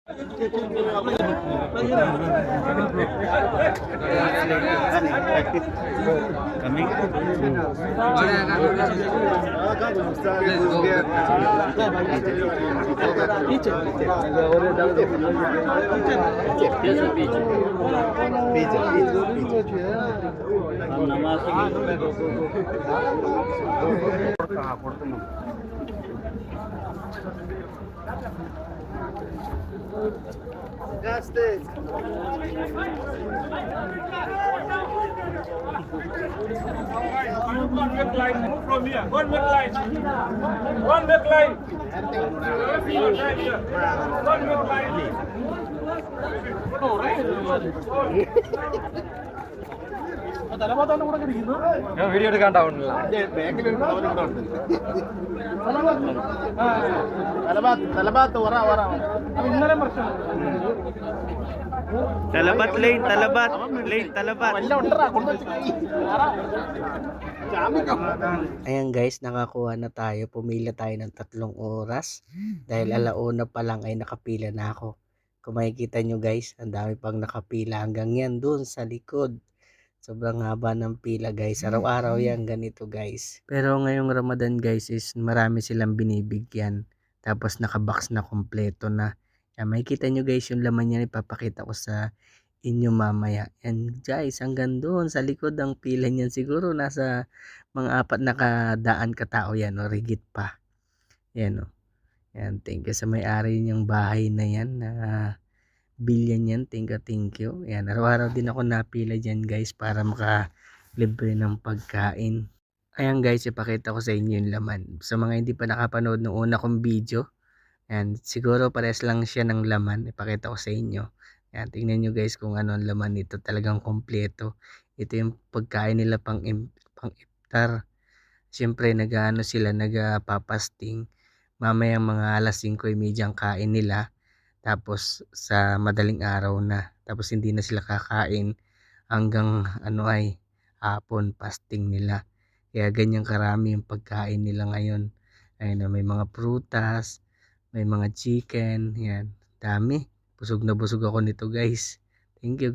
Kami. One milk line, move from here. One milk line. One milk line. One milk line. ഞാൻ വീഡിയോ എടുക്കാണ്ടാവുന്നില്ല. Talabat lane, talabat. Lane, talabat. Ayan guys, nakakuha na tayo. Pumila tayo ng 3 oras. Dahil alauna pa lang ay nakapila na ako. Kung makikita nyo guys, ang dami pang nakapila hanggang yan dun sa likod. Sobrang haba ng pila guys. Araw-araw yan ganito guys. Pero ngayong Ramadan guys is marami silang binibigyan. Tapos nakabox na kompleto na. Yan, makikita nyo guys yung laman yan. Ipapakita ko sa inyo mamaya. Yan guys, hanggang doon sa likod ang pila niyan. Siguro nasa mga 4 na kadaan katao yan o rigit pa. Yan o. Yan, thank you sa may-ari niyang bahay na yan na bilyan yan. Thank you. Yan, araw-araw din ako napila dyan guys para makalibre ng pagkain. Ayan guys, ipakita ko sa inyo yung laman. Sa mga hindi pa nakapanood ng una kong video, yan, siguro pares lang siya ng laman. Ipakita ko sa inyo. Yan, tingnan nyo guys kung ano ang laman nito. Talagang kompleto. Ito yung pagkain nila pang iftar. Siyempre nag-ano sila, nagpapasting. Mamaya mga alas 5:30 ang kain nila. Tapos sa madaling araw na. Tapos hindi na sila kakain hanggang ano ay hapon fasting nila. Kaya ganyan karami yung pagkain nila ngayon. Ayun, may mga prutas, may mga chicken, yan. Dami. Busog na busog ako nito guys. Thank you guys.